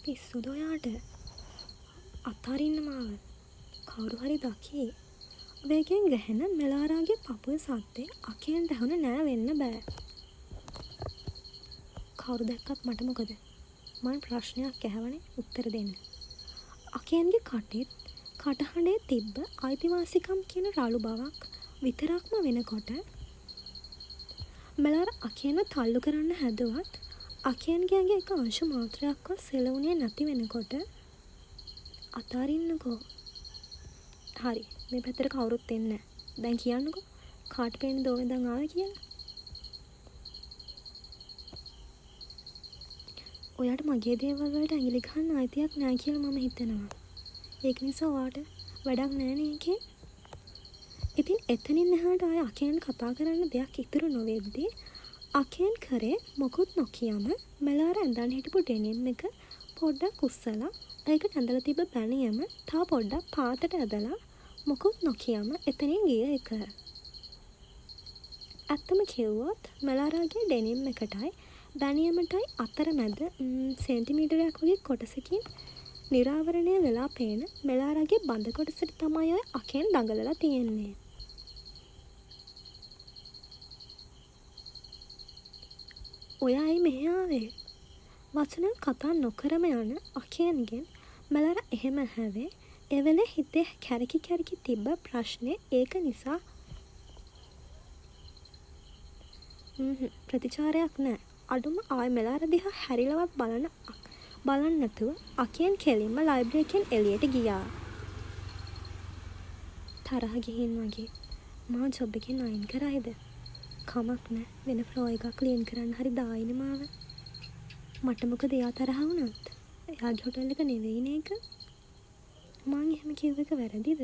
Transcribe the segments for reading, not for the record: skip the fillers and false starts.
පිස්සුද ඔයාට? අත්හරින්න මාව. කවුරු හරි දකී. වේගෙන් ගැහෙන මෙලාරාගේ පපුව සද්දේ අකේන්ට ඇහුණ නෑ වෙන්න බෑ. කවුරු දැක්කත් මට මොකද? මම ප්‍රශ්නයක් ඇහවනේ උත්තර දෙන්න. අකේන්ගේ කටහඬේ තිබ්බ අයිතිවාසිකම් කියන රළු බවක් විතරක්ම වෙනකොට මෙලාර අකේන තල්ලු කරන්න හැදුවත් අකේන්ගේ ඇඟේ එක අංශ මාත්‍රයක්වත් සෙලවුනේ නැති වෙනකොට අතාරින්නකෝ. හරි, මේ පැත්තට කවුරුත් එන්නේ නැහැ. දැන් කියන්නකෝ කාට පේන්නේ දෝ වෙනදන් ආවේ කියලා. ඔයාට මගේ දේවල් වලට ඇඟිලි ගහන්න අයිතියක් නැහැ කියලා මම හිතනවා. ඒක නිසා ඔයාට වැඩක් නැහැ නේ එකේ. ඉතින් එතනින් එහාට ආය අකේන් කතා කරන්න දෙයක් ඉතුරු නොවෙද්දී අකේන් කරේ මොකුත් නොකියම මෙලාර ඇඳන් හිටපු ඩෙනිම් එක පොඩ්ඩක් උස්සලා ඒකට ඇඳලා තිබ්බ බැනියම තව පොඩ්ඩක් පාතට ඇදලා මොකුත් නොකියම එතනින් ගිය එක. ඇත්තම කිව්වොත් මෙලාරාගේ ඩෙනිම් එකටයි බැනියමටයි අතරමැද සෙන්ටිමීටරයක් වගේ කොටසකින් නිරාවරණය වෙලා පේන මෙලාරාගේ බඳ කොටසට තමයි ඔය අකෙන් දඟලලා තියෙන්නේ. ඔයායි මෙහෙ ආවේ? වචන කතා නොකරම යන අකෙන්ගෙන් මෙලාර එහෙම හැවේ එවෙලේ හිතේ කැරකි තිබ්බ ප්‍රශ්නේ ඒක නිසා ප්‍රතිචාරයක් නෑ. අඩුම ආය මෙලාර දිහා හැරිලවත් බලන්න නැතුව අකෙන් කෙලින්ම ලයිබ්‍රරි එකෙන් එළියට ගියා. තරහ ගිහින් වගේ මා ජොබ් එකෙන් අයින් කරයිද? කමක් නෑ, වෙන ෆ්ලෝ එකක් ක්ලීන් කරන්න හරි දායිනේ මාව. මට මොකද එයා තරහ වුණත්? එයාගේ හොටල් එක නෙවෙයිනේ ඒක. මං එහෙම කිව්ව එක වැරදිද?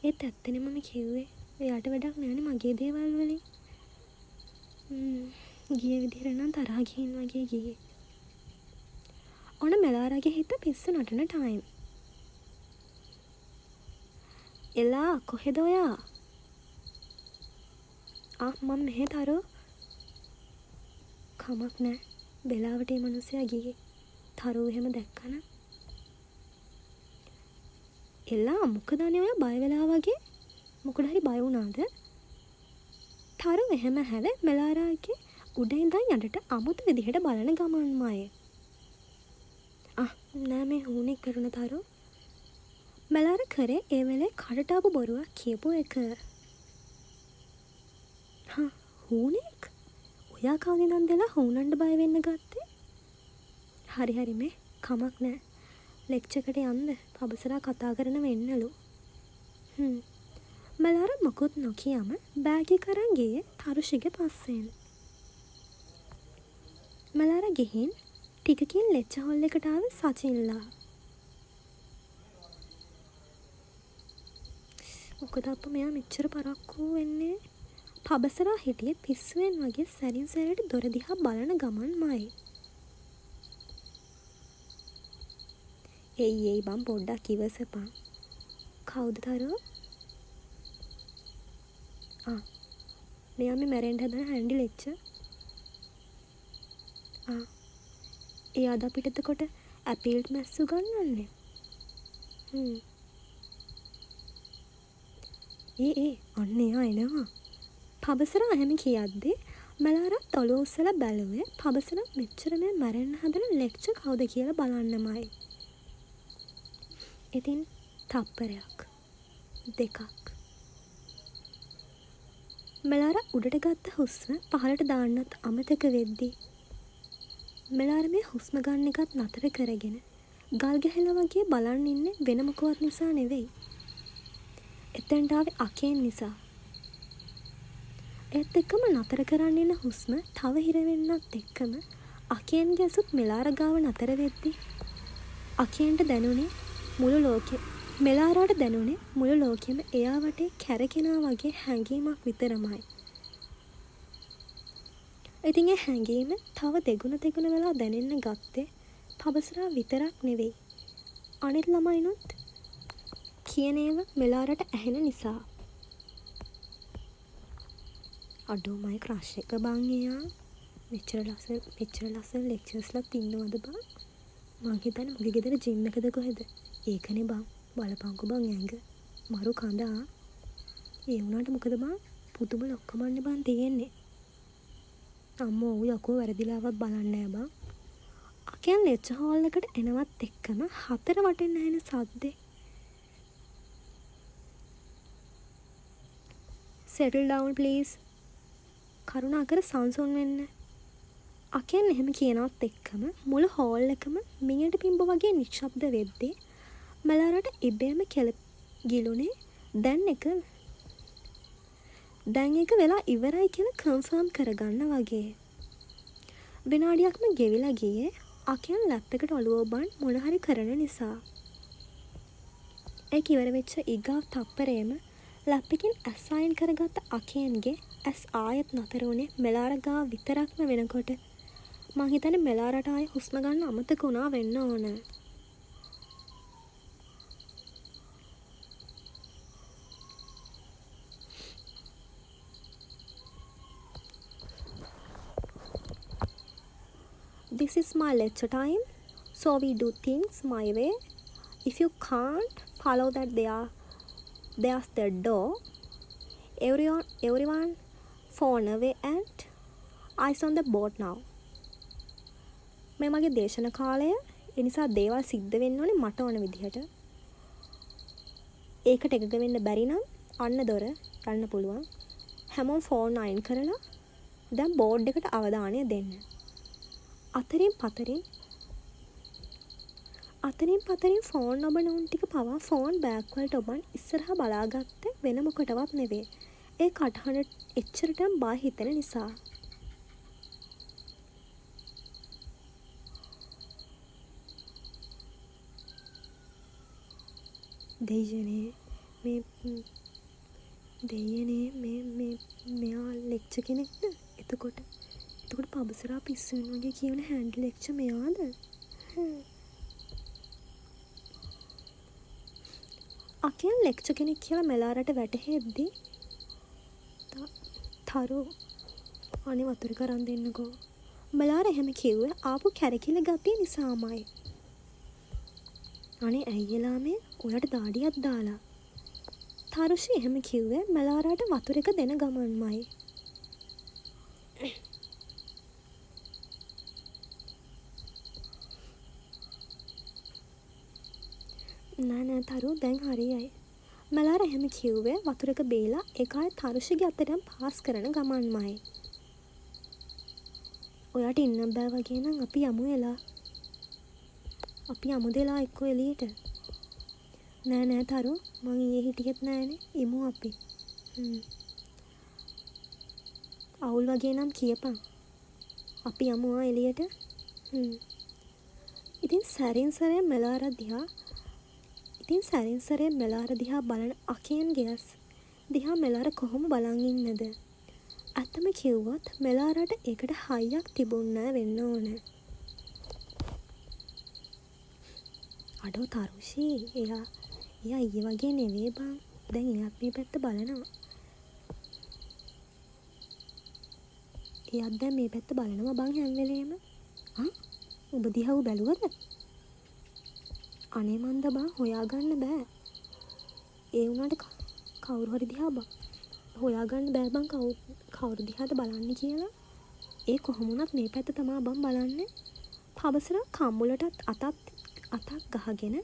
ඒත් ඇත්තනේ මම කිව්වේ එයාට වැඩක් නෑනේ මගේ දේවල් වලින්. ගිය විදිහට නම් තරහා ගිහින් වගේ ගියේ. ඔන්න මෙලාරගේ හිත පිස්සු නටන ටයිම්. එලා කොහෙද ඔයා? මම මෙහෙ තරෝ. කමක් නෑ, වෙලාවට මේ මිනිස්සයා ගියේ. තරෝ එහෙම දැක්කන. එලා මොකද අනේ ඔයා බය වෙලා වගේ? මොකද හරි බය වුණාද? තරෝ එහෙම හැව මෙලාරාගේ උඩ ඉඳන් යටට අමුතු විදිහට බලන ගමන්මයි. නෑ මේ හුනේ කරුණ තරෝ. මෙලාර කරේ ඒ වෙලේ කඩට ආපු බොරුවක් කියපු එක. හුනෙක්? ඔයා කාගෙන් නන්දලා හුනන්න බය වෙන්න ගත්තේ? හරි මේ කමක් නෑ. ලෙක්චර් එකට යන්න පබසරා කතා කරන වෙන්නලු. මෙලාර මොකුත් නොකියම බෑග් එක අරන් ගියේ තරුෂිගේ පස්සෙන්. මෙලාර ගිහින් ටිකකින් ලෙක්චර් හෝල් එකට ආවේ සචින්ලා. මොකද අප්පා මෙයා මෙච්චර පරක්කු වෙන්නේ? පබසරා හිටියේ පිස්සුවෙන් වගේ සැරින් සැරේට දොර දිහා බලන ගමන්මයි. එයි බම් පොඩ්ඩක් ඉවසපන්. කවුද තරෝ? මෙයා මේ මැරෙන්න හදන හැන්ඩි ලෙක්චර්. ඒ අද අපිට එතකොට ඇපීල්ට් මැස්සු ගන්නන්නේ. අන්න එයා එනවා. පබසරා එහෙම කියද්දි මෙලාරත් ඔලුව උස්සලා බැලුවේ පබසරා මෙච්චර මේ මැරෙන්න හදන ලෙක්චර් කවුද කියලා බලන්නමයි. ඉතින් තප්පරයක් දෙකක් මෙලාර උඩට ගත්ත හුස්ම පහළට දාන්නත් අමතක වෙද්දී මෙලාර මේ හුස්ම ගන්න එකත් නතර කරගෙන ගල් ගැහිලා වගේ බලන් ඉන්නේ වෙන මොකවත් නිසා නෙවෙයි. එතෙන්ට ආවේ අකේන් නිසා. ඒත් එක්කම නතර කරන්න ඉන්න හුස්ම තව හිර වෙන්නත් එක්කම අකේන්ගේ ඇසුත් මෙලාර ගාව නතර වෙද්දී අකේන්ට දැනුනේ මුළු ලෝකෙ මෙලාරාට දැනුනේ මුළු ලෝකෙම එයා වටේ කැරකෙනා වගේ හැඟීමක් විතරමයි. ඉතින් ඒ හැඟීම තව දෙගුණ වෙලා දැනෙන්න ගත්තේ පබසරා විතරක් නෙවෙයි. අනිත් ළමයිනුත් කියන ඒවා මෙලාරට ඇහෙන නිසා. අඩෝමයි ක්‍රෂ් එක බං එයා. මෙච්චර ලස්සන ලෙක්චර්ස්ලත් ඉන්නවද බං? මං හිතන්නේ මගේ ගෙදර ජිම් එකද කොහෙද? ඒකනේ බං. බලපංකෝ බං ඇඟ. මරු කඳා. ඒ වුණාට මොකද බං? පුදුම ලොක්කමන්නේ බං තියෙන්නේ. අම්මෝ ඌ යකෝ වැරදිලාවත් බලන්නේ නෑ බං. අකයන් ලෙච්ච හෝල් එකට එනවත් එක්කම හතර වටෙන් ඇහෙන සද්දේ. settle down please. කරුණාකර සංසුන් වෙන්න. අකයන් එහෙම කියනවත් එක්කම මුළු හෝල් එකම මිනියට පිම්බ වගේ නිශ්ශබ්ද වෙද්දී මලාරට ඉබේම ගිලුනේ දැන් එක වෙලා ඉවරයි කියලා කන්ෆර්ම් කරගන්න වගේ. විනාඩියක්ම ගෙවිලා ගියේ අකයන් ලැප් එකට ඔළුව ඔබන් මොන හරි කරන නිසා. ඒක ඉවර වෙච්ච ඊගාව තප්පරේම ලැප් එකෙන් ඇස් අයින් කරගත්ත අකයන්ගේ ඇස් ආයෙත් නතර වුණේ මෙලාර ගාව විතරක්ම වෙනකොට මං හිතන්නේ මෙලාරට ආයෙ හුස්ම ගන්න අමතක වුණා වෙන්න ඕන. This is my lecture time, so we do things my way. If you can't follow that, there's the door. Everyone phone away and eyes on the board now. මේ මගේ දේශන කාලය. ඒ නිසා දේවල් සිද්ධ වෙන්න ඕනේ මට ඕන විදිහට. ඒකට එකග වෙන්න බැරි නම් අන්න දොර යන්න පුළුවන්. හැමෝම ෆෝන් අයින් කරලා දැන් බෝඩ් එකට අවධානය දෙන්න. අතරින් පතරින් ෆෝන් ඔබන උන් ටික පවා ෆෝන් බෑග් වලට ඔබන් ඉස්සරහා බලාගත්තේ වෙන මොකටවත් නෙවෙයි. ඒ කටහඬ එච්චරටම බය හිතෙන නිසා. දෙයනේ මෙයා ලෙක්චර් කෙනෙක්ද? එතකොට පබසරා පිස්සුන් වගේ කියන හැන්ඩ් ලෙක්චර් මෙයාද? අකයන් ලෙක්චර් කෙනෙක් කියලා මෙලාරට වැටහෙද්දී තරු අනේ වතුර කරන් දෙන්නකෝ. මෙලාර එහෙම කිව්වේ ආපු කැරකිල්ල ගතිය නිසාමයි. අනේ ඇයිලා මේ ඔයාට දාඩියක් දාලා. තරුෂි එහෙම කිව්වේ මෙලාරට වතුර එක දෙන ගමන්මයි. නෑ තරු දැන් හරියයි. මලාර එහෙම කිව්වේ වතුර එක බීලා ඒකයි තරුෂිගේ අතටම පාස් කරන ගමන්මයි. ඔයාට ඉන්න බෑ වගේ නම් අපි යමු එලා. අපි යමු දෙලා එක්ක එළියට. නෑ තරු මං ඊයේ හිටියෙත් නෑනේ. ඉමු අපි. අවුල් වගේ නම් කියපන්. අපි යමු එළියට. ඉතින් සැරින් සැරේ මෙලාර දිහා බලන අකයන් ගෑස් දිහා මෙලාර කොහොම බලන් ඉන්නද? ඇත්තම කිව්වොත් මෙලාරට ඒකට හයියක් තිබුණා වෙන්න ඕන. අඩෝ තරුෂි එයා ඊයේ වගේ නෙවෙයි බං. දැන් එයාත් මේ පැත්ත බලනවා. එයාත් දැන් මේ පැත්ත බලනවා බං හැම වෙලේම. ඔබ දිහා බැලුවද? අනේ මන්ද බං හොයාගන්න බෑ. ඒ වුණාට කවුරු හරි දිහා හොයාගන්න බෑ බං කවුරු දිහාද බලන්නේ කියලා. ඒ කොහොම වුණත් මේ පැත්ත තමයි බං බලන්නේ. පබසර කම්මුලටත් අතක් ගහගෙන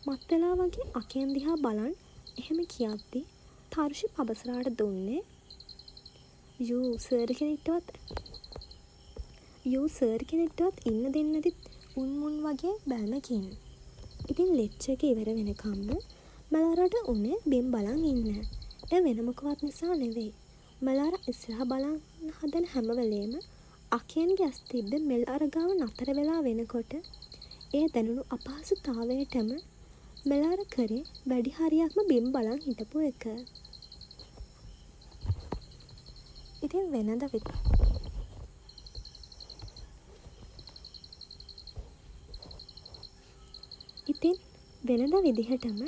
මත් වෙලා වගේ අකෙන් දිහා බලන් එහෙම කියද්දි තරුෂි පබසරාට දුන්නේ යූ සර් කෙනෙක්ටවත් ඉන්න දෙන්නදි උන්මුන් වගේ බැලමකින්. ඉතින් ලෙක්චර් එක ඉවර වෙනකම්ම මලාරට උනේ බිම් බලන් ඉන්න. ඒ වෙන මොකවත් නිසා නෙවෙයි. මලාර ඉස්සරහා බලන් හදන හැම වෙලේම අකයන්ගේ ඇස් තිබ්බ මෙලාර ගාව නතර වෙලා වෙනකොට ඒ දැනුණු අපහසුතාවයටම මෙලාර කරේ වැඩි හරියක්ම බිම් බලන් හිටපු එක. ඉතින් වෙනද විදිහටම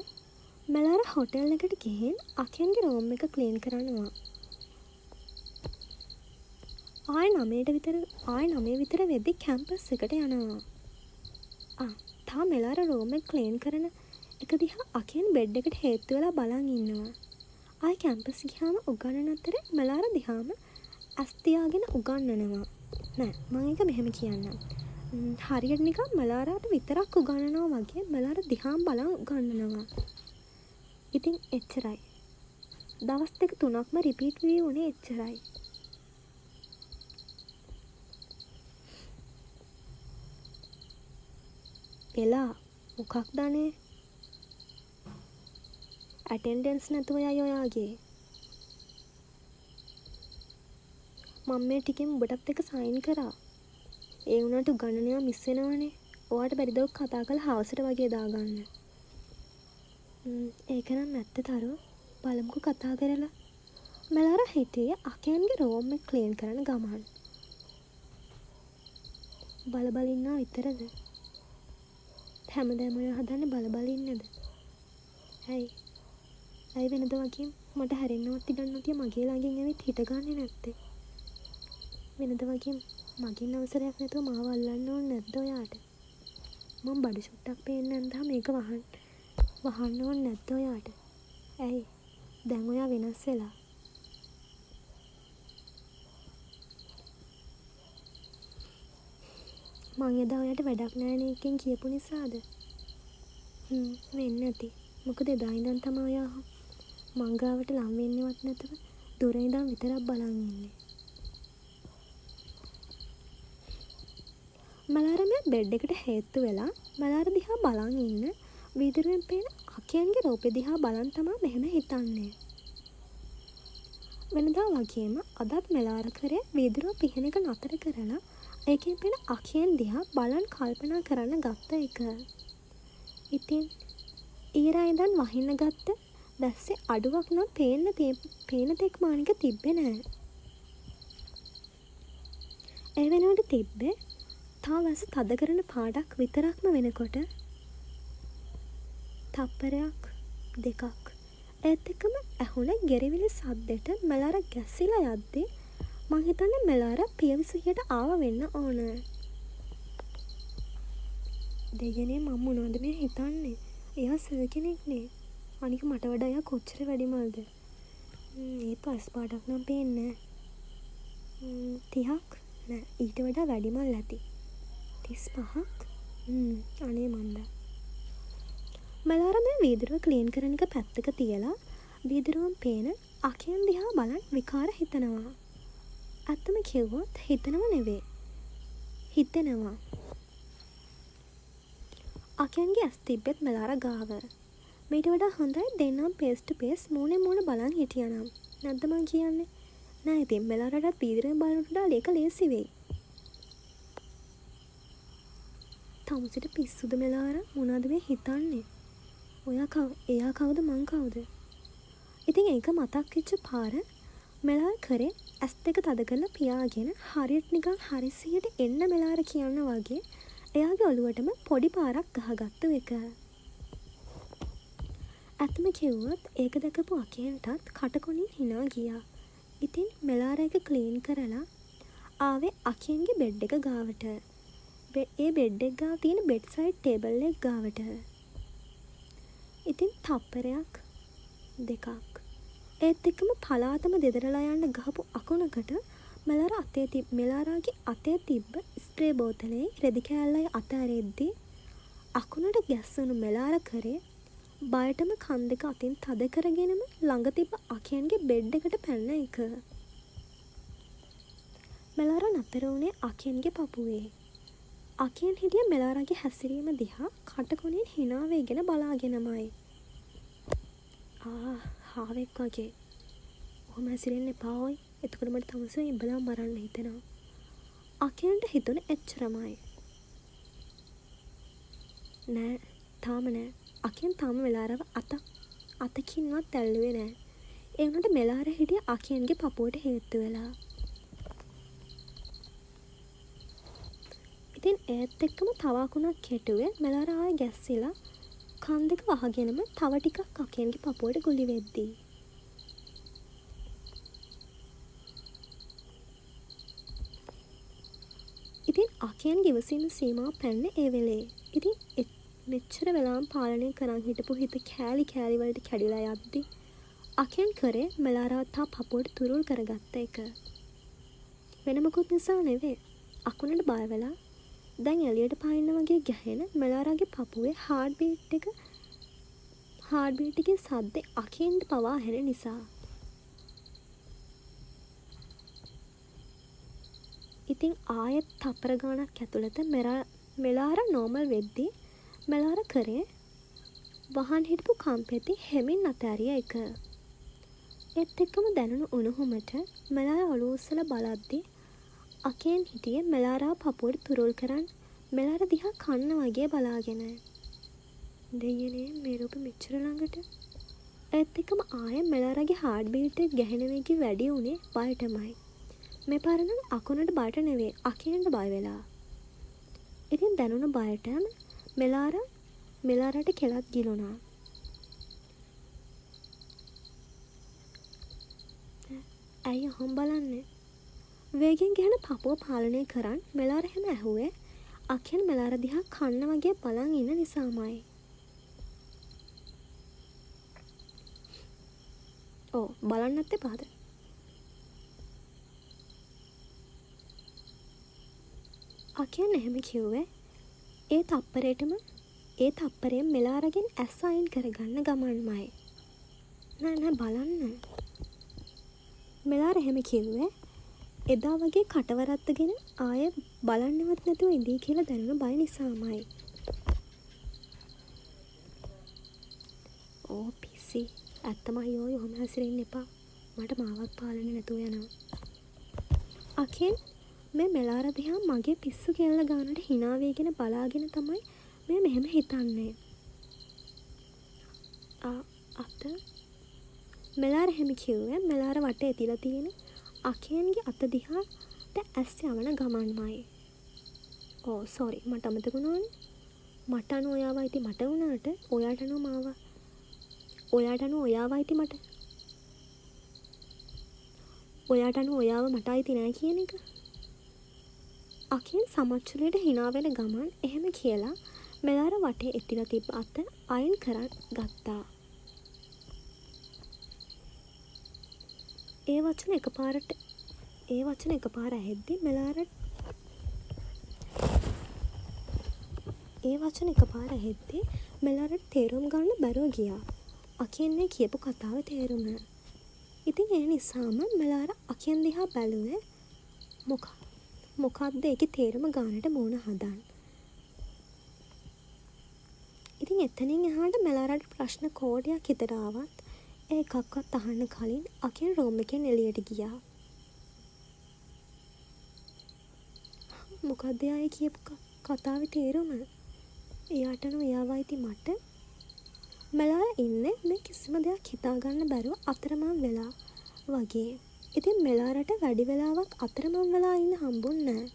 මෙලාර හොටෙල් එකට ගිහින් අකයන්ගේ රූම් එක ක්ලීන් කරනවා. ආය 9 විතර වෙද්දි කැම්පස් එකට යනවා. තා මෙලාර රෝම් එක ක්ලීන් කරන එක දිහා අකියන් බෙඩ් එකට හේතු වෙලා බලන් ඉන්නවා. ආයි කැම්පස් ගියාම උගන්නන අතරේ මෙලාර දිහාම ඇස් තියාගෙන උගන්නනවා. නෑ මම ඒක මෙහෙම කියන්නම්. හරියට නිකන් මෙලාරට විතරක් උගන්නනවා වගේ මෙලාර දිහාම බලන් උගන්නනවා. ඉතින් එච්චරයි. දවස් 2-3ක්ම රිපීට් වී උනේ එච්චරයි. එලා මොකක්ද අනේ? ඇටෙන්ඩන්ස් නැතුව යයි ඔයාගේ. මම මේ ටිකෙන් ඔබටත් එක්ක සයින් කරා. ඒ වුණාට උගන්නනවා මිස් වෙනවනේ. ඔයාට බැරිද ඔක් කතා කරලා හවසට වගේ දාගන්න. ඒක නම් ඇත්ත තරෝ. බලමුකෝ කතා කරලා. මෙලාර හිටියේ අකයන්ගේ රෝම් එක ක්ලීන් කරන ගමන්. බල ඉන්නා විතරද? හැමදාම ඔය හදන්නේ බල ඉන්නද? ඇයි වෙනද වගේ මට හැරෙන්නවත් ඉඩක් නැතිව මගේ ළඟින් ඇවිත් හිටගන්නේ නැත්තේ? වෙනද වගේ මගෙන් අවසරයක් නැතුව මාව අල්ලන්න ඕනේ නැද්ද ඔයාට? මම බඩු ෂුට්ටක් පේන්නේ නැන්දා මේක වහන්න ඕනේ නැද්ද ඔයාට? ඇයි? දැන් ඔයා වෙනස් වෙලා. මං එදා ඔයාට වැඩක් නැහැ නේ එකෙන් කියපු නිසාද? වෙන්නේ නැති. මොකද එදා ඉඳන් තමයි ඔයා මං ගාවට ලම් වෙන්නේවත් නැතුව දුර ඉඳන් විතරක් බලන් ඉන්නේ. මලාර මේ බෙඩ් එකට හේතු වෙලා මලාර දිහා බලන් ඉන්න වීදුරුවෙන් පේන අකියන්ගේ රූපේ දිහා බලන් තමයි මෙහෙම හිතන්නේ. වෙනදා වගේම අදත් මලාර කරේ වීදුරුව පිහන එක නතර කරලා ඒකෙන් පේන අකියන් දිහා බලන් කල්පනා කරන්න ගත්ත එක. ඉතින් ඊරා ඉඳන් වහින්න ගත්ත දැස්සේ අඩුවක් නම් පේන තෙක් මානික තිබ්බේ නෑ. ඒ වෙනුවට තිබ්බේ තා වැස තද කරන පාඩක් විතරක්ම වෙනකොට තප්පරයක් දෙකක් ඒත් එක්කම ඇහුණ ගෙරවිලි සද්දෙට මෙලාර ගැස්සිලා යද්දී මං හිතන්නේ මෙලාර පියවිසුහියට ආව වෙන්න ඕන. දෙයනේ මම මොනවද මේ හිතන්නේ? එයා සර් කෙනෙක්නේ. අනික මට වඩා එයා කොච්චර වැඩිමල්ද? ඒත් වස් පාඩක් නම් පේන්නේ නෑ. 30ක් නෑ ඊට වඩා වැඩිමල් ඇති. 35ක් අනේ මන්දා. මලාර මේ වීදුරුව ක්ලීන් කරන එක පැත්තක තියලා වීදුරුවෙන් පේන අකියන් දිහා බලන් විකාර හිතනවා. ඇත්තම කිව්වොත් හිතනව නෙවෙයි. හිතෙනවා. අකියන්ගේ ඇස් තිබ්බෙත් මලාර ගාව. මීට වඩා හොඳයි දෙන්නම් පේස් ටු පේස් මූණේ මූණ බලන් හිටියනම්. නැද්ද මං කියන්නේ? නෑ ඉතින් මලාරටත් වීදුරුවෙන් බලනට වඩා ඒක ලේසි වෙයි. තමුසෙට පිස්සුද මෙලාර මොනවද මේ හිතන්නේ? එයා කවුද මං කවුද? ඉතින් ඒක මතක් වෙච්ච පාර මෙලාර කරේ ඇස් දෙක තද කරලා පියාගෙන හරියට නිකන් හරිසියට එන්න මෙලාර කියන්න වගේ එයාගේ ඔළුවටම පොඩි පාරක් ගහගත්තු එක. ඇත්තම කිව්වොත් ඒක දැකපු අකියන්ටත් කටකොණින් hina ගියා. ඉතින් මෙලාර එක ක්ලීන් කරලා ආවේ අකියන්ගේ බෙඩ් එක ගාවට. ඒ බෙඩ් එක ගාව තියෙන බෙඩ් සයිඩ් ටේබල් එක ගාවට. ඉතින් තප්පරයක් දෙකක් ඒත් එක්කම පලාතම දෙදරලා යන්න ගහපු අකුණකට මෙලාරාගේ අතේ තිබ්බ ස්ප්‍රේ බෝතලේ රෙදි කෑල්ලයි අත ඇරෙද්දී අකුණට ගැස්සුණු මෙලාර කරේ බයටම කන් දෙක අතින් තද කරගෙනම ළඟ තිබ්බ අකියන්ගේ බෙඩ් එකට පැන්න එක. මෙලාර නතර වුණේ අකියන්ගේ පපුවේ. අකියන් හිටිය මෙලාරගේ හැසිරීම දිහා කටකොණින් hina වෙගෙන බලාගෙනමයි. හාවෙක් වගේ. ඔහොම හැසිරෙන්න එපා ඔයි. එතකොට මට තමසෙ ඉඹලා මරන්න හිතෙනවා. අකියන්ට හිතුනේ එච්චරමයි. නෑ තාම නෑ. අකියන් තාම මෙලාරව අතකින්වත් ඇල්ලුවේ නෑ. ඒ වුණාට මෙලාර හිටිය අකියන්ගේ පපුවට හේතු වෙලා. ඉතින් ඒත් එක්කම තව අකුණක් කෙටුවේ මෙලාර ආයෙ ගැස්සිලා කන් දෙක වහගෙනම තව ටිකක් අකියන්ගේ පපුවට ගුලි වෙද්දී. ඉතින් අකියන් ඉවසීම සීමාව පැන්නේ ඒ වෙලේ. ඉතින් මෙච්චර වෙලාම පාලනය කරන් හිටපු හිත කෑලි කෑලි වලට කැඩිලා යද්දි අකෙන් කරේ මෙලාරව තා පපුවට තුරුල් කරගත්ත එක. වෙන මොකුත් නිසා නෙවෙයි. අකුණට බය වෙලා දැන් එළියට පාන්න වගේ ගැහෙන මෙලාරාගේ පපුවේ හાર્ට් බීට් එකේ සද්දේ අකෙන්ට පවා ඇහෙන නිසා. ඉතින් ආයෙත් තප්පර ගානක් ඇතුළත මෙලාරා නෝමල් වෙද්දී මෙලාරා කරේ වහන් හිටපු කම්පෙති හෙමින් අතෑරිය එක. ඒත් එක්කම දැනුණු උණුහුමට මෙලාරා ඔළුව උස්සලා බලද්දී අකෙන් හිටියේ මෙලාරා පපුවට තුරුල් කරන් මෙලාරා දිහා කන්න වගේ බලාගෙන. දෙයනේ මේ රූපෙ මෙච්චර ළඟට. ඒත් එක්කම ආයෙ මෙලාරාගේ හાર્ට් බීට් එක ගැහෙන වෙගින් වැඩි උනේ බයටමයි. මේ පාර නම් අකුණට බයට නෙවෙයි අකෙන්ට බය වෙලා. ඉතින් දැනුණ බයටම මෙලාරාට කෙලක් ගිලුණා. ඇයි ඔහොම බලන්නේ? වේගෙන් ගහන පපුව පාලනය කරන් මෙලාර හැම ඇහුවේ අකෙන් මෙලාර දිහා කන්න වගේ බලන් ඉන්න නිසාමයි. ඕ බලන්නත් එපාද? අකෙන් එහෙම කිව්වේ ඒ තප්පරයෙන් මෙලාරගෙන් ඇස් අයින් කරගන්න ගමන්මයි. නෑ බලන්න. මෙලාර එහෙම කිව්වේ එදා වගේ කටවරත්තගෙන ආයෙ බලන්නවත් නැතුව ඉඳී කියලා දැනුණ බය නිසාමයි. ඕ පිසි. ඇත්තම අයියෝ ඔහොම හැසිරෙන්න එපා. මට මාවත් පාලනේ නැතුව යනවා. අකෙන් මේ මෙලාර දිහා මගේ පිස්සු කෙල්ල ගන්නට hina වෙගෙන බලාගෙන තමයි මේ මෙහෙම හිතන්නේ. මෙලාර හැම කිව්වේ මෙලාර වටේ ඇතිලා තියෙන අකෙන්ගේ අත දිහාට ඇස් යවන ගමන්මයි. ඕ සෝරි මට අමතක වුණානේ. මට අනු ඔයාව අයිති මට වුණාට ඔයාට අනු මාව. ඔයාට අනු ඔයාව අයිති මට. ඔයාට අනු ඔයාව මට අයිති නෑ කියන එක. අකෙන් සමච්චලයට hina වෙන ගමන් එහෙම කියලා මෙලාර වටේ ඇතිලා තිබ්බ අත අයින් කරන් ගත්තා. ඒ වචන එකපාර ඇහෙද්දි මෙලාරට තේරුම් ගන්න බැරුව ගියා. අකියන්නේ කියපු කතාව තේරුම. ඉතින් ඒ නිසාම මෙලාර අකියන් දිහා බැලුවේ මොකක්ද ඒකේ තේරුම ගන්නට මූණ හදන්න. ඉතින් එතනින් එහාට මෙලාරට ප්‍රශ්න කෝටියක් හිතට ආවත් ඒකක්වත් අහන්න කලින් අකියන් රූම් එකෙන් එළියට ගියා. මොකක්ද ආයේ කියපු කතාවේ තේරුම? එයාට නෝ එයාවයිති මට. මෙලාර ඉන්නේ මේ කිසිම දෙයක් හිතාගන්න බැරුව අතරමං වෙලා වගේ. ඉතින් මෙලාරට වැඩි වෙලාවක් අතරමං වෙලා ඉන්න හම්බුන්නේ නැහැ.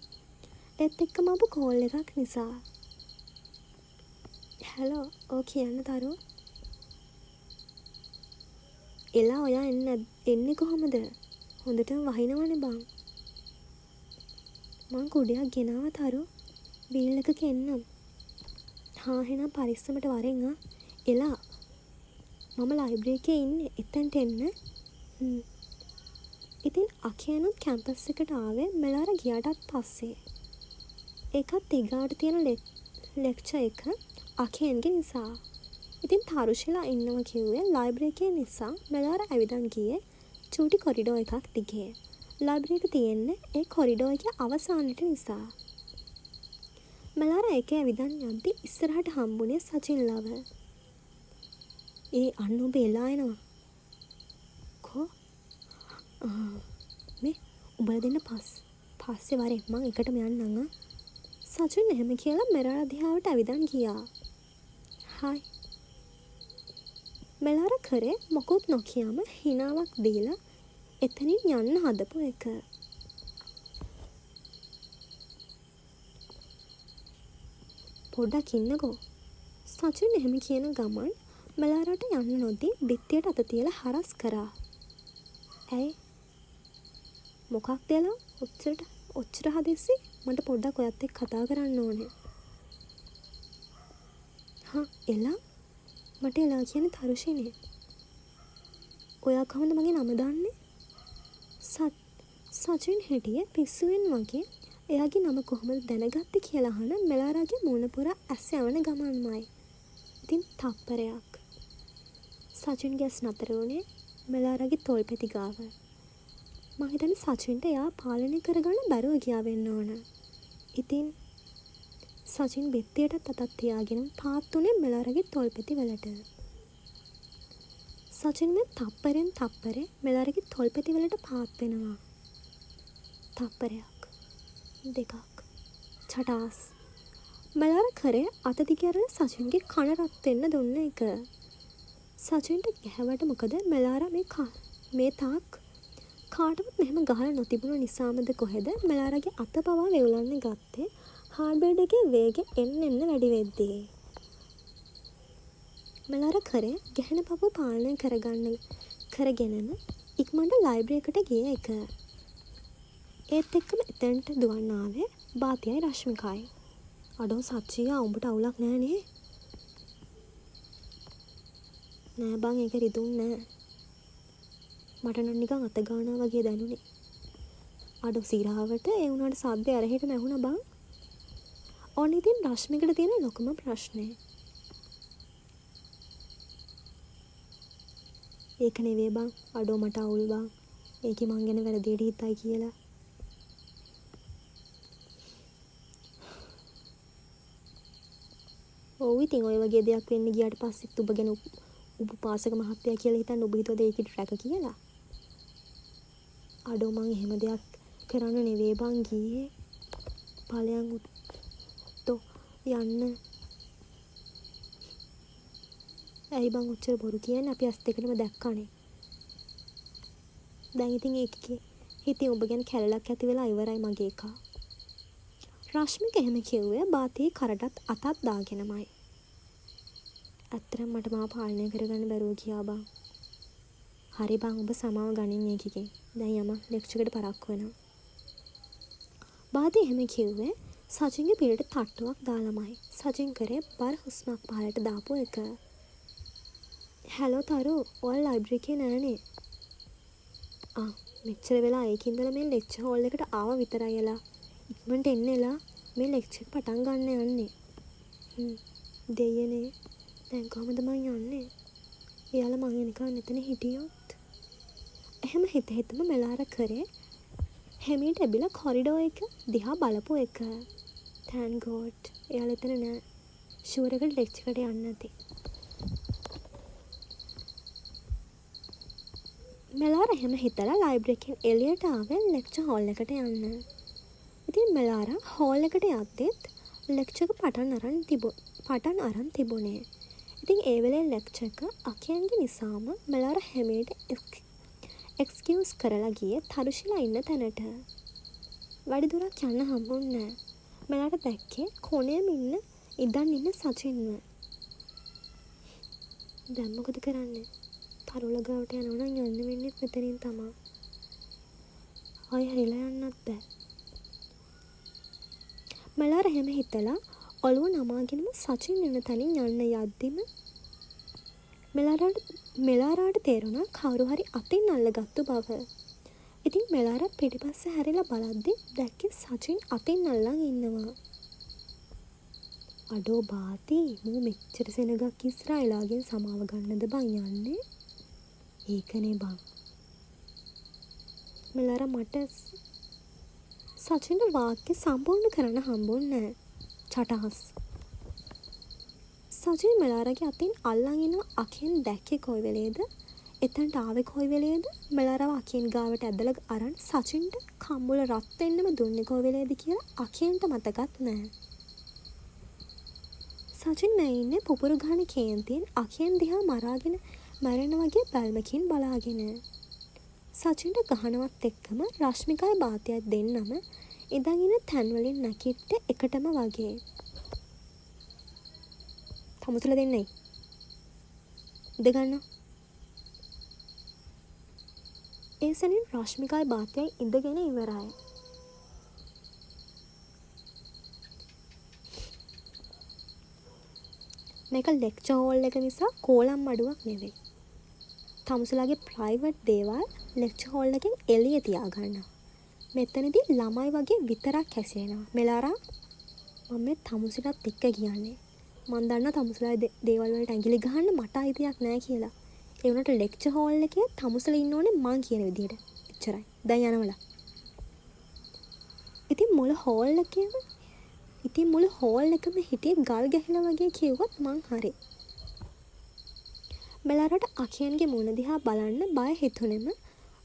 ඒත් එක්කම ආපු කෝල් එකක් නිසා. හැලෝ ඔව් කියන්න තරු. එලා ඔයා එන්නේ කොහොමද? හොඳටම වහිනවනේ බං. මං කුඩයක් ගෙනාවා තරු. බීල් එකක එන්නම්. හා එහෙනම් පරිස්සමට වරෙන් ආ. එලා. මම ලයිබ්‍රරි එකේ ඉන්නේ. එතනට එන්න. ඉතින් අකියනුත් කැම්පස් එකට ආවේ මෙලාර ගියාටත් පස්සේ. ඒකත් ඊගාට තියෙන ලෙක්චර් එක අකියන්ගේ නිසා. ඉතින් තරුෂිලා ඉන්නවා කිව්වේ ලයිබ්‍රරි එකේ නිසා මෙලාර ඇවිදන් ගියේ චූටි කොරිඩෝ එකක් දිගේ. ලයිබ්‍රරි එක තියෙන්නේ ඒ කොරිඩෝ එකේ අවසානෙට නිසා. මෙලාර ඒකේ ඇවිදන් යද්දි ඉස්සරහට හම්බුනේ සචින් ලව. අන්න ඔබ එලා එනවා. මේ උඹලා දෙන්න පස්සේ වරෙන් මං එකටම යන්නම්. සචින් එහෙම කියලා මෙලාර දිහාවට ඇවිදන් ගියා. හායි. මෙලාර කරේ මොකුත් නොකියම හිනාවක් දීලා එතනින් යන්න හදපු එක. පොඩ්ඩක් ඉන්නකෝ. සචින් එහෙම කියන ගමන් මෙලාරට යන්න නොදී බිත්තියට අත තියලා හරස් කරා. ඇයි? මොකක්ද එලා? ඔච්චර හදිස්සි? මට පොඩ්ඩක් ඔයත් එක්ක කතා කරන්න ඕනේ. එලා? මට එලා කියන්නේ තරුෂිනේ. ඔයා කොහොමද මගේ නම දන්නේ? සචින් හිටියේ පිස්සුවෙන් වගේ. එයාගේ නම කොහොමද දැනගත්තේ කියලා අහන මෙලාරාගේ මූණ පුරා ඇස් යවන ගමන්මයි. ඉතින් තප්පරයක්. සචින් ගැස් නතර වුණේ මෙලාරාගේ තොල්පෙති ගාව. මං හිතන්නේ සචින්ට එයා පාලනය කරගන්න බැරුව ගියා වෙන්න ඕන. ඉතින් සචින් බෙත්තියටත් අතක් තියාගෙන පාත් උනේ මෙලාරාගේ තොල්පෙති වලට. සචින් මේ තප්පරෙන් තප්පරේ මෙලාරාගේ තොල්පෙති වලට පාත් වෙනවා. තප්පරයක් දෙකක් චටාස්. මෙලාර කරේ අත දිගහැරලා සචින්ගේ කන රත් වෙන්න දුන්න එක. සචින්ට ගැහුවට මොකද මෙලාරා මේ තාක් කාටවත් මෙහෙම ගහලා නොතිබුණු නිසාමද කොහෙද මෙලාරාගේ අත පවා වෙවුලන්න ගත්තේ හાર્ඩ්වෙයාර් එකේ වේගෙ එන්න වැඩි වෙද්දී. මෙලාරා කරේ ගැහෙන පපුව පාලනය කරගෙනම ඉක්මනට ලයිබ්‍රරි එකට ගිය එක. ඒත් එක්කම එතනට දුවන්න ආවේ බාතියයි රශ්මිකයි. අඩෝ සච්චියා උඹට අවුලක් නෑනේ. නෑ බං ඒක රිදුන් නෑ. මට නම් නිකන් අත ගානවා වගේ දැනුනේ. අඩෝ සිරාවට ඒ උනාට සද්දේ අරහෙට නැහුණා බං. ඕන ඉතින් රශ්මිකට තියෙන ලොකුම ප්‍රශ්නේ. ඒක නෙවෙයි බං. අඩෝ මට අවුල් බං. ඒකේ මං ගැන වැරදියට හිතයි කියලා. ඔව් ඉතින් ඔය වගේ දෙයක් වෙන්න ගියාට පස්සෙත් ඔබ ගැන උපපාසක මහත්තයා කියලා හිතන්න ඔබ හිතුවද ඒකේ ට්‍රැක කියලා? අඩෝ මං එහෙම දෙයක් කරන්න නෙවෙයි බං ගියේ. ඵලයන් උත්තෝ යන්න. ඇයි බං ඔච්චර බොරු කියන්නේ? අපි ඇස් දෙකටම දැක්කනේ. දැන් ඉතින් ඒකේ හිතින් ඔබ ගැන කැලලක් ඇති වෙලා ඉවරයි මගේ එකා. රශ්මික එහෙම කිව්වේ බාතියේ කරටත් අතක් දාගෙනමයි. ඇත්තටම මට මාව පාලනය කරගන්න බැරුව ගියා බං. හරි බං ඔබ සමාව ගනින් ඒකකින්. දැන් යම ලෙක්චර් එකට පරක්කු වෙනවා. බාතිය එහෙම කිව්වේ සචින්ගේ පිටට තට්ටුවක් දාලාමයි. සචින් කරේ බර හුස්මක් පහලට දාපු එක. හැලෝ තරු ඔයාලා ලයිබ්‍රරි එකේ නෑනේ. මෙච්චර වෙලා ඒකින්දලා මේ ලෙක්චර් හෝල් එකට ආව විතරයි එලා. ඉක්මනට එන්න එලා මේ ලෙක්චර් එක පටන් ගන්න යන්නේ. දෙයනේ දැන් කොහමද මං යන්නේ? එයාලා මං එනකන් මෙතන හිටියොත්. එහෙම හිතම මෙලාර කරේ හැමීට ඇබිලා කොරිඩෝ එක දිහා බලපු එක. තෑන් ගෝඩ් එයාලා එතන නෑ. ෂුවර් එකට ලෙක්චර් එකට යන්න නැති. මෙලාර එහෙම හිතලා ලයිබ්‍රරි එකෙන් එළියට ආවේ ලෙක්චර් හෝල් එකට යන්න. ඉතින් මෙලාරා හෝල් එකට යද්දිත් ලෙක්චර් එක පටන් අරන් තිබුණේ. ඉතින් ඒ වෙලේ ලෙක්චර් එක අකියන්ගේ නිසාම මෙලාරා හැමීට එක්ස්කියුස් කරලා ගියේ තරුෂිලා ඉන්න තැනට. වැඩි දුරක් යන්න හම්බුන්නේ නෑ. මෙලාට දැක්කේ කොනේම ඉඳන් ඉන්න සචින්ව. දැන් මොකද කරන්නේ? තරුල ගාවට යනවා නම් යන්න වෙන්නේ මෙතනින් තමයි. ආයෙ හැරිලා යන්නත් බෑ. මෙලාර හැම හිතලා ඔළුව නමාගෙනම සචින් ඉන්න තැනින් යන්න යද්දිම මෙලාරාට තේරුණා කවුරු හරි අතින් අල්ලගත්තු බව. ඉතින් මෙලාරා පිටිපස්සේ හැරිලා බලද්දි දැක්කේ සචින් අතින් අල්ලන් ඉන්නවා. අඩෝ බාති මූ මෙච්චර සෙනගක් ඉස්රායලාගෙන් සමාව ගන්නද බං යන්නේ? ඒකනේ බං. මෙලාරා මට සචින්ට වාක්‍ය සම්පූර්ණ කරන්න හම්බුන්නේ නෑ. චටහස්. සචින් මෙලාරාගේ අතින් අල්ලන් ඉන්න අකින් දැක්කේ කොයි වෙලේද? එතනට ආවේ කොයි වෙලේද? මෙලාරාව අකින් ගාවට ඇදලා අරන් සචින්ට කම්බුල රත් වෙන්නම දුන්නේ කොයි වෙලේද කියලා අකින්ට මතකත් නෑ. සචින් මේ ඉන්නේ පුපුරු ගහන කේන්තියෙන් අකින් දිහා මරාගෙන මැරෙන වගේ බැල්මකින් බලාගෙන. සචින්ට ගහනවත් එක්කම රශ්මිකයි බාතියත් දෙන්නම ඉඳන් ඉන්න තැන් වලින් නැකිට එකටම වගේ. තමුසල දෙන්නයි. ඉඳ ගන්න. ඒ සැනින් රශ්මිකයි බාතියයි ඉඳගෙන ඉවරයි. මේක ලෙක්චර් හෝල් එක නිසා කෝලම් මඩුවක් නෙවෙයි. තමුසලාගේ ප්‍රයිවට් දේවල් ලෙක්චර් හෝල් එකෙන් එළිය තියාගන්න. මෙතනදී ළමයි වගේ විතරක් හැසිරෙනවා. මෙලාරා මම මේ තමුසලත් එක්ක කියන්නේ. මම දන්නවා තමුසලාගේ දේවල් වලට ඇඟිලි ගහන්න මට අයිතියක් නැහැ කියලා. ඒ වුණාට ලෙක්චර් හෝල් එකේ තමුසලා ඉන්න ඕනේ මං කියන විදිහට. එච්චරයි. දැන් යනවලා. ඉතින් මුළු හෝල් එකම හිටියේ ගල් ගැහිලා වගේ කිව්වත් මං හරි. මෙලාරට අකියන්ගේ මුණ දිහා බලන්න බය හිතුනෙම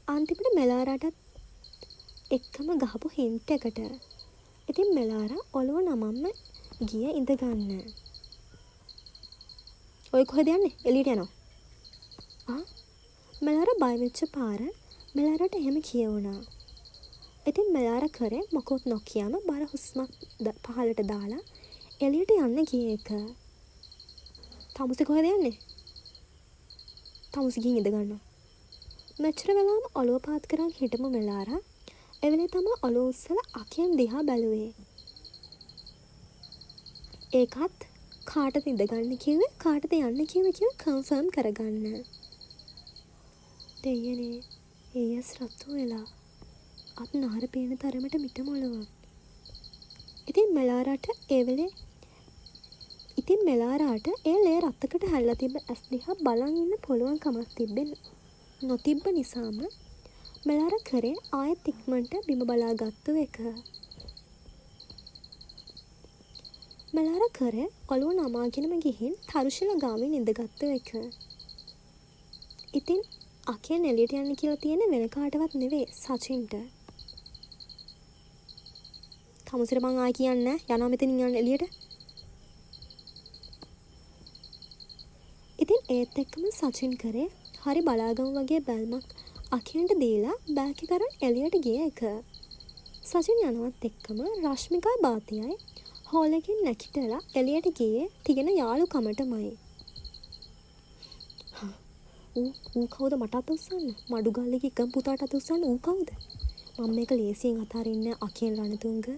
අන්තිමට මෙලාරටත් එක්කම ගහපු හින්ට් එකට. ඉතින් මෙලාරා ඔළුව නමන්න ගිය ඉඳ ගන්න. ඔය කොහෙද යන්නේ? එළියට යනවා. මෙලාරා බය වෙච්ච පාර මෙලාරට එහෙම කියවුණා. ඉතින් මෙලාරා කරේ මොකොත් නොකියම බර හුස්මක් පහළට දාලා එළියට යන්න ගිය එක. තමුසේ කොහෙද යන්නේ? තමුසේ ගිහින් ඉඳ ගන්නවා. මෙච්චර වෙලාවම ඔළුව පාත් කරන් හිටමු මෙලාරා එවෙලේ තමයි ඔළුව උස්සලා අකියන් දිහා බැලුවේ. ඒකත් කාටද ඉඳගන්න කිව්වේ කාටද යන්න කිව්වේ කියලා කන්ෆර්ම් කරගන්න. දෙයනේ ඒයස් රතු වෙලා අත් නහර පේන තරමට මිට මොළව. ඉතින් මෙලාරාට ඒ ලේ රත්තකට හැල්ලා තිබ්බ ඇස් දිහා බලන් ඉන්න පුළුවන් කමක් නොතිබ්බ නිසාම මෙලාරා කරේ ආයෙත් ඉක්මනට බිම බලාගත්තු එක. මෙලාරා කරේ ඔළුව නමාගෙනම ගිහින් තරුෂිල ගාමින් ඉඳගත්තු එක. ඉතින් අකියන් එළියට යන්න කියලා තියෙන වෙන කාටවත් නෙවෙයි සචින්ට. තමුසෙට මං ආයි කියන්නේ යනවා මෙතනින් යන්න එළියට. ඉතින් ඒත් එක්කම සචින් කරේ හරි බලාගමු වගේ බැල්මක් අකියන්ට දීලා බෑග් එක අරන් එළියට ගිය එක. සචින් යනවත් එක්කම රශ්මිකා බාතියයි හෝල් එකෙන් නැගිටලා එළියට ගියේ තියෙන යාළුකමටමයි. ඌ කවුද මට අත උස්සන්න? මඩුගල්ලේ එකම පුතාට අත උස්සන්න ඌ කවුද? මම මේක ලේසියෙන් අතාරින්නේ අකියන් රණතුංග.